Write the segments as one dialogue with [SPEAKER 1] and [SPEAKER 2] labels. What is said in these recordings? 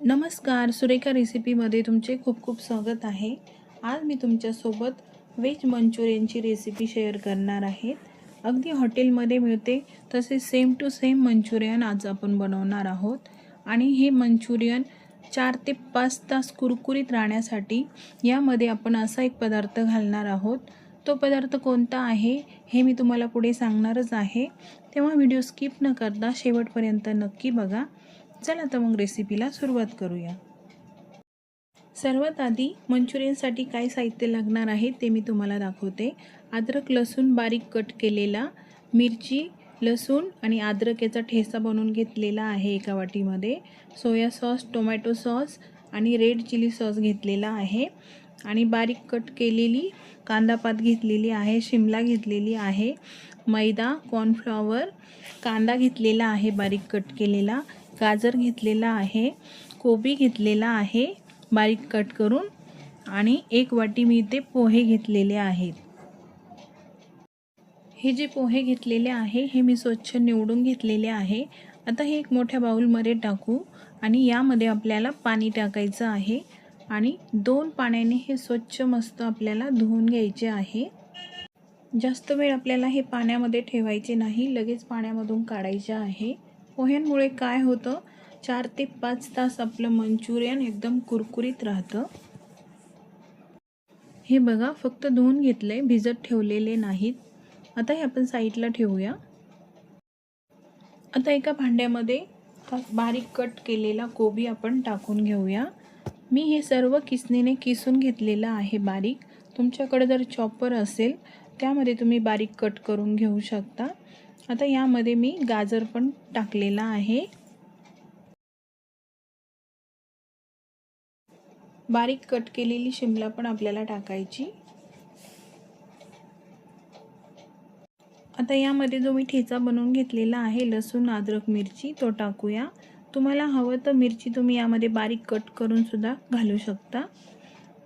[SPEAKER 1] नमस्कार, सुरेखा रेसिपीमध्ये तुमचे खूप खूप स्वागत आहे। आज मी तुमच्यासोबत व्हेज मंचुरियनची रेसिपी शेअर करणार आहे। अगदी हॉटेलमध्ये मिळते तसे सेम टू सेम मंचुरियन आज आपण बनवणार आहोत आणि हे मंचुरियन 4 ते 5 तास कुरकुरीत राहण्यासाठी यामध्ये आपण असा एक पदार्थ घालणार आहोत। तो पदार्थ कोणता आहे हे मी तुम्हाला पुढे सांगणारच आहे, तेव्हा व्हिडिओ स्किप न करता शेवटपर्यंत नक्की बघा। चला तर मग रेसिपीला सुरुवात करूया। सर्वात आधी मंचुरियनसाठी काय साहित्य लागणार आहे ते मी तुम्हाला दाखवते। अद्रक लसूण बारीक कट केलेला, मिरची, लसूण आणि अद्रक याचा ठेचा बनवून घेतलेला आहे एका वाटीमध्ये, सोया सॉस, टोमॅटो सॉस आणि रेड चिली सॉस घेतलेला आहे आणि बारीक कट केलेली कांदा पात घेतलेली आहे, शिमला घेतलेली आहे, मैदा, कॉर्नफ्लॉवर, कांदा घेतलेला आहे बारीक कट केलेला, गाजर घेतलेला आहे, कोबी घेतलेला आहे बारीक कट करून आणि 1 वाटी मी इथे पोहे घेतलेले आहेत। हे जे पोहे घेतलेले आहे हे मी स्वच्छ निवडून घेतलेले आहे। आता हे एक मोठ्या बाउलमध्ये टाकू आणि यामध्ये आपल्याला पाणी टाकायचं आहे आणि 2 पाण्याने हे स्वच्छ मस्त आपल्याला धुवून घ्यायचे आहे। जास्त वेळ आपल्याला हे पाण्यामध्ये ठेवायचे नाही, लगेच पाण्यामधून काढायचे आहे। पोह्यांमुळे काय होतं, 4 ते 5 तास आपलं मंचुरियन एकदम कुरकुरीत राहतं। हे बघा, फक्त धुवून घेतलंय, भिजत ठेवलेले नाहीत। आता हे आपण साईडला ठेवूया। आता एका भांड्यामध्ये बारीक कट केलेला कोबी आपण टाकून घेऊया। मी हे सर्व किसणीने किसून घेतलेलं आहे बारीक। तुमच्याकडे जर चॉपर असेल त्यामध्ये तुम्ही बारीक कट करून घेऊ शकता। आता यामध्ये मी गाजर पण टाकलेला आहे, बारीक कट केलेली शिमला पण आपल्याला टाकायची। आता यामध्ये जो मी ठेचा बनवून घेतलेला आहे लसूण, अद्रक, मिरची, तो टाकूया। तुम्हाला हवं तर मिरची तुम्ही यामध्ये बारीक कट करून सुद्धा घालू शकता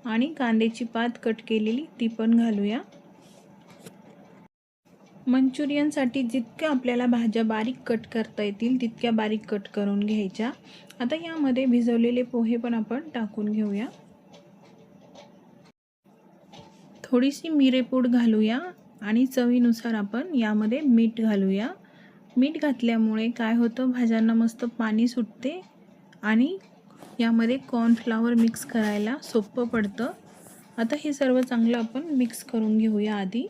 [SPEAKER 1] आणि कांद्याची पात कट केलेली ती पण घालूया। मंचुरियनसाठी जितक्या आपल्याला भाज्या बारीक कट करता येतील तितक्या बारीक कट करून घ्यायच्या। आता यामध्ये भिजवलेले पोहे पण आपण टाकून घेऊया। थोडीशी मिरेपूड घालूया आणि चवीनुसार आपण यामध्ये मीठ घालूया। मीठ घातल्यामुळे काय होतं, भाज्यांना मस्त पाणी सुटते आणि यामध्ये कॉर्नफ्लॉवर मिक्स करायला सोपं पडतं। आता हे सर्व चांगलं आपण मिक्स करून घेऊया आधी।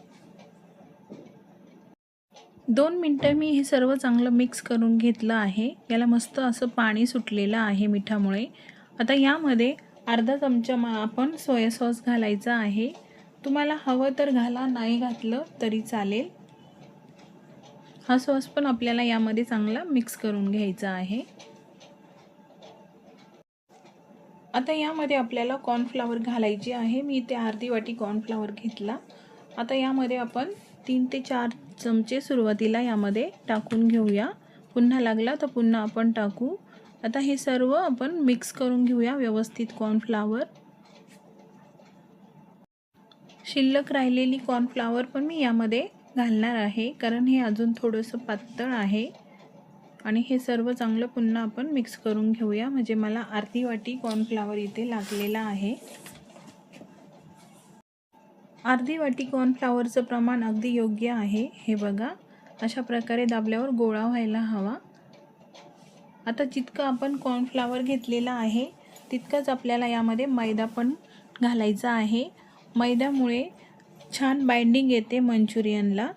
[SPEAKER 1] 2 मिनिटं मी हे सर्व चांगलं मिक्स करून घेतलं आहे। याला मस्त असं पाणी सुटलेलं आहे मिठामुळे। आता यामध्ये अर्धा चमचा आपण सोया सॉस घालायचा आहे। तुम्हाला हवं तर घाला, नाही घातलं तरी चालेल। हा सॉस पण आपल्याला यामध्ये चांगला मिक्स करून घ्यायचा आहे। आता यामध्ये आपल्याला कॉर्नफ्लॉवर घालायची आहे। मी इथे अर्धी वाटी कॉर्नफ्लॉवर घेतला। आता यामध्ये आपण 3 ते 4 चमचे सुरुवातीला यामध्ये टाकून घेऊया, पुन्हा लागला तर पुन्हा आपण टाकू। आता हे सर्व आपण मिक्स करून घेऊया व्यवस्थित कॉर्नफ्लॉवर। शिल्लक राहिलेली कॉर्नफ्लॉवर पण मी यामध्ये घालणार आहे, कारण हे अजून थोडंसं पातळ आहे आणि हे सर्व चांगलं पुन्हा आपण मिक्स करून घेऊया। म्हणजे मला अर्धी वाटी कॉर्नफ्लॉवर इथे लागलेला आहे। अर्धी वाटी कॉर्नफ्लॉवरचं प्रमाण अगदी योग्य आहे। हे बघा, अशा प्रकारे दाबल्यावर गोळा व्हायला हवा। आता जितकं आपण कॉर्नफ्लॉवर घेतलेला आहे तितकंच आपल्याला यामध्ये मैदा पण घालायचा आहे। मैद्यामुळे छान बाइंडिंग येते मंचुरियनला,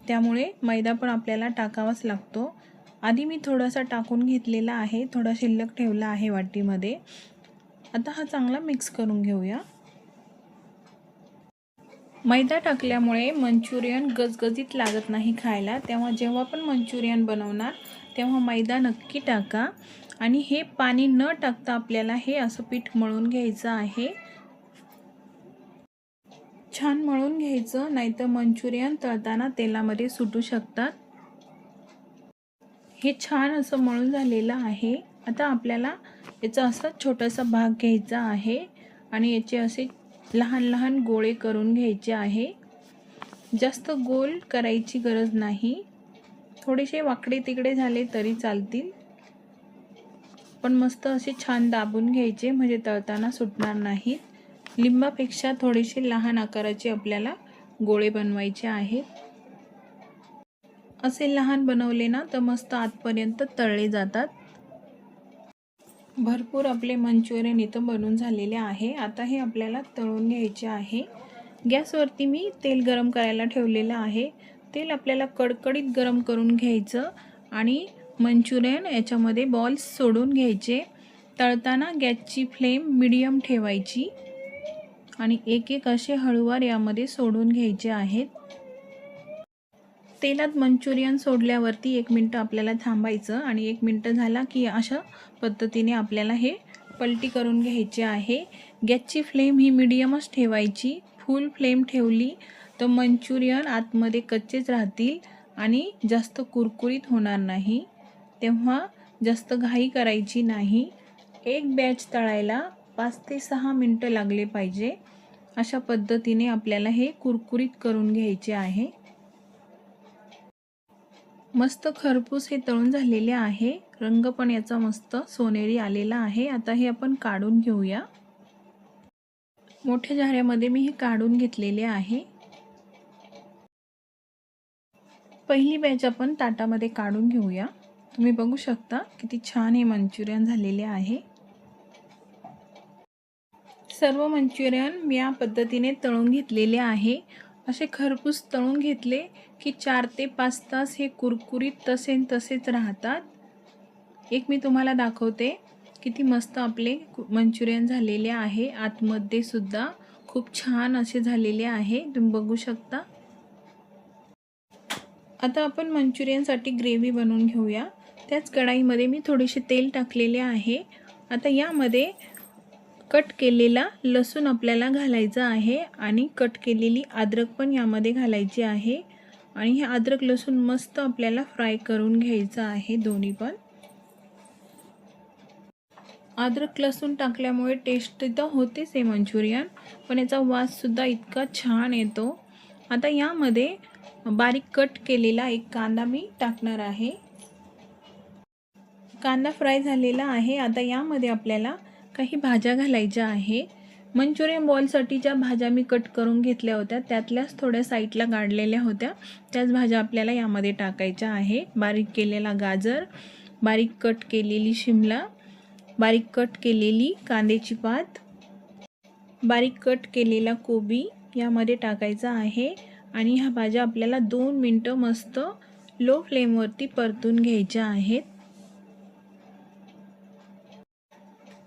[SPEAKER 1] त्यामुळे मैदा पण आपल्याला टाकावाच लागतो। आधी मी थोडासा टाकून घेतलेला आहे, थोडा शिल्लक ठेवला आहे वाटीमध्ये। आता हा चांगला मिक्स करून घेऊया। मैदा टाकल्यामुळे मंचुरियन गजगजीत लागत नाही खायला, तेव्हा जेव्हा पण मंचुरियन बनवणार तेव्हा मैदा नक्की टाका आणि हे पाणी न टाकता आपल्याला हे असं पीठ मळून घ्यायचं आहे। छान मळून घ्यायचं, नाहीतर मंचुरियन तळताना तेलामध्ये सुटू शकतात। हे छान असं मळून झालेलं आहे। आता आपल्याला याचा असा छोटासा भाग घ्यायचा आहे आणि याचे असे लहान लहान गोळे करून घ्यायचे आहे। जास्त गोल करायची गरज नाही, थोडेसे वाकडे तिकडे झाले तरी चालतील। पण मस्त असे छान दाबून घ्यायचे, म्हणजे तळताना सुटणार नाहीत। लिंबापेक्षा थोडेसे लहान आकाराचे आपल्याला गोळे बनवायचे आहेत। असे लहान बनवले ना तर मस्त आतपर्यंत तळले जातात। भरपूर आपले मंचुरियन इथं बनून झालेले आहे। आता हे आपल्याला तळून घ्यायचे आहे। गॅसवरती मी तेल गरम करायला ठेवलेलं आहे। तेल आपल्याला कडकडीत गरम करून घ्यायचं आणि मंचुरियन याच्यामध्ये बॉल्स सोडून घ्यायचे। तळताना गॅसची फ्लेम मीडियम ठेवायची आणि एक एक असे हळूवार यामध्ये सोडून घ्यायचे आहेत। तेलात मंचुरियन सोडल्यावरती 1 मिनिट आपल्याला थांबायचं आणि 1 मिनिट झाला की अशा पद्धतीने आपल्याला हे पलटी करून घ्यायचे आहे। गॅसची फ्लेम ही मीडियमच ठेवायची। फुल फ्लेम ठेवली तर मंचुरियन आतमध्ये कच्चेच राहतील आणि जास्त कुरकुरीत होणार नाही। तेव्हा जास्त घाई करायची नाही। एक बॅच तळायला 5 ते 6 मिनिटं लागले पाहिजे। अशा पद्धतीने आपल्याला हे कुरकुरीत करून घ्यायचे आहे। मस्त खरपूस हे तळून झालेले आहे। रंग पण याचा मस्त सोनेरी आलेला आहे। आता हे आपण काढून घेऊया। मोठ्या झाऱ्यामध्ये मी हे काढून घेतलेले आहे। पहिली बॅच आपण ताटामध्ये काढून घेऊया। तुम्ही बघू शकता किती छान हे मंचुरियन झालेले आहे। सर्व मंचुरियन मी या पद्धतीने तळून घेतलेले आहे। असे खरपूस तळून घेतले की 4 ते 5 तास हे कुरकुरीत तसेच राहतात। एक मी तुम्हाला दाखवते किती मस्त आपले मंचुरियन झालेले आहे। आतमध्ये सुद्धा खूप छान असे झालेले आहे, तुम्ही बघू शकता। आता आपण मंचुरियनसाठी ग्रेव्ही बनवून घेऊया। त्याच कढाईमध्ये मी थोडेसे तेल टाकलेले आहे। आता यामध्ये कट केलेला लसूण आपल्याला घालायचा आहे आणि कट केलेली अद्रक पण यामध्ये घालायची आहे आणि हे अद्रक लसूण मस्त आपल्याला फ्राय करून घ्यायचं आहे दोन्ही पण। अद्रक लसूण टाकल्यामुळे टेस्ट तर होतेच आहे मंचुरियन, पण याचा वास सुद्धा इतका छान येतो। आता यामध्ये बारीक कट केलेला एक कांदा मी टाकणार आहे। कांदा फ्राय झालेला आहे। आता यामध्ये आपल्याला काही भाज्या घालायच्या आहे। मंचुरियन बॉलसाठी ज्या भाज्या मी कट करून घेतल्या होत्या त्यातल्याच थोड्या साईडला काढलेल्या होत्या, त्याच भाज्या आपल्याला यामध्ये टाकायच्या आहे। बारीक केलेला गाजर, बारीक कट केलेली शिमला, बारीक कट केलेली कांद्याची पात, बारीक कट केलेला कोबी यामध्ये टाकायचा आहे आणि ह्या भाज्या आपल्याला 2 मिनिटं मस्त लो फ्लेमवरती परतून घ्यायच्या आहेत।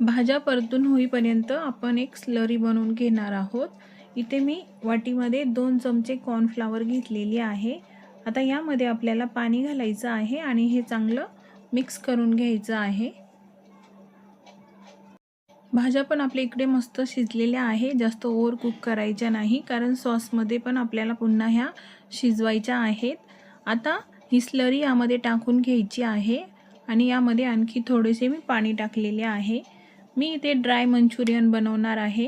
[SPEAKER 1] भाज्या परतून होईपर्यंत आपण एक स्लरी बनवून घेणार आहोत। इथे मी वाटीमध्ये 2 चमचे कॉर्नफ्लॉवर घेतलेली आहे। आता यामध्ये आपल्याला पाणी घालायचं आहे आणि हे चांगलं मिक्स करून घ्यायचं आहे। भाज्या पण आपल्या इकडे मस्त शिजलेल्या आहे, जास्त ओव्हर कुक करायच्या नाही, कारण सॉसमध्ये पण आपल्याला पुन्हा ह्या शिजवायच्या आहेत। आता ही स्लरी यामध्ये टाकून घ्यायची आहे आणि यामध्ये आणखी थोडेसे मी पाणी टाकलेले आहे। मी इथे ड्राय मंचुरियन बनवणार आहे।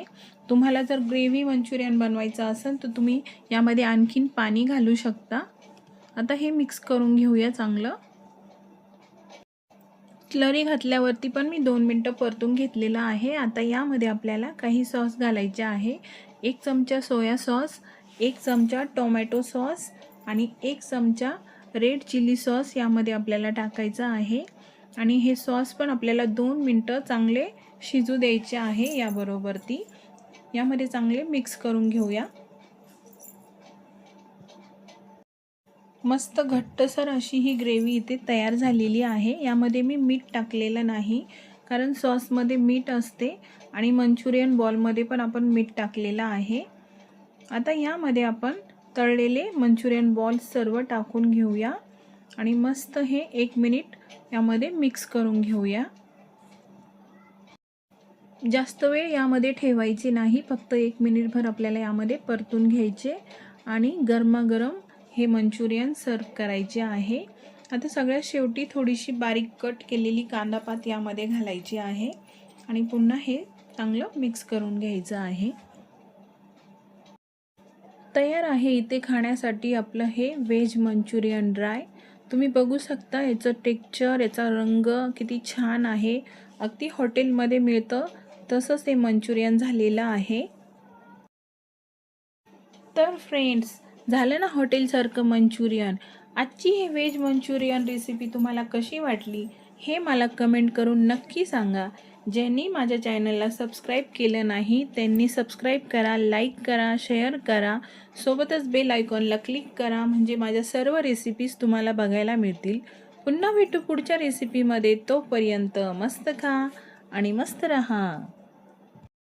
[SPEAKER 1] तुम्हाला जर ग्रेव्ही मंचुरियन बनवायचं असेल तर तुम्ही यामध्ये आणखीन पाणी घालू शकता। आता हे मिक्स करून घेऊया चांगलं। स्लरी घातल्यावरती पण मी 2 मिनिटं परतून घेतलेलं आहे। आता यामध्ये आपल्याला काही सॉस घालायचे आहे। 1 चमचा सोया सॉस, 1 चमचा टोमॅटो सॉस आणि 1 चमचा रेड चिली सॉस यामध्ये आपल्याला टाकायचा आहे आणि हे सॉस पण आपल्याला 2 मिनिटं चांगले शिजू द्यायचे आहे। याबरोबरती यामध्ये चांगले मिक्स करून घेऊया। मस्त घट्टसर अशी ही ग्रेव्ही इथे तयार झालेली आहे। यामध्ये मी मीठ टाकलेलं नाही, कारण सॉसमध्ये मीठ असते आणि मंचुरियन बॉलमध्ये पण आपण मीठ टाकलेलं आहे। आता यामध्ये आपण तळलेले मंचुरियन बॉल्स सर्व टाकून घेऊया आणि मस्त हे 1 मिनिट यामध्ये मिक्स करून घेऊया। जास्त वेळ यामध्ये ठेवायची नाही, फक्त 1 मिनिटभर आपल्याला यामध्ये परतून घ्यायचे आणि गरमागरम हे मंचुरियन सर्व करायचे आहे। आता सगळ्यात शेवटी थोडीशी बारीक कट केलेली कांदा पात यामध्ये घालायची आहे आणि पुन्हा हे चांगलं मिक्स करून घ्यायचं आहे। तयार आहे इथे खाण्यासाठी आपलं हे व्हेज मंचुरियन ड्राय। तुम्ही बघू शकता याचं टेक्स्चर, याचा रंग किती छान आहे। अगदी हॉटेलमध्ये मिळतं तसंच हे मंचुरियन झालेलं आहे। तर फ्रेंड्स, झालं ना हॉटेलसारखं मंचुरियन। आजची ही व्हेज मंचुरियन रेसिपी तुम्हाला कशी वाटली हे मला कमेंट करून नक्की सांगा। ज्यांनी माझ्या चॅनलला सबस्क्राईब केलं नाही त्यांनी सबस्क्राईब करा, लाईक करा, शेअर करा, सोबतच बेल आयकॉनला क्लिक करा, म्हणजे माझ्या सर्व रेसिपीज तुम्हाला बघायला मिळतील। पुन्हा भेटू पुढच्या रेसिपीमध्ये, तोपर्यंत मस्त खा आणि मस्त रहा।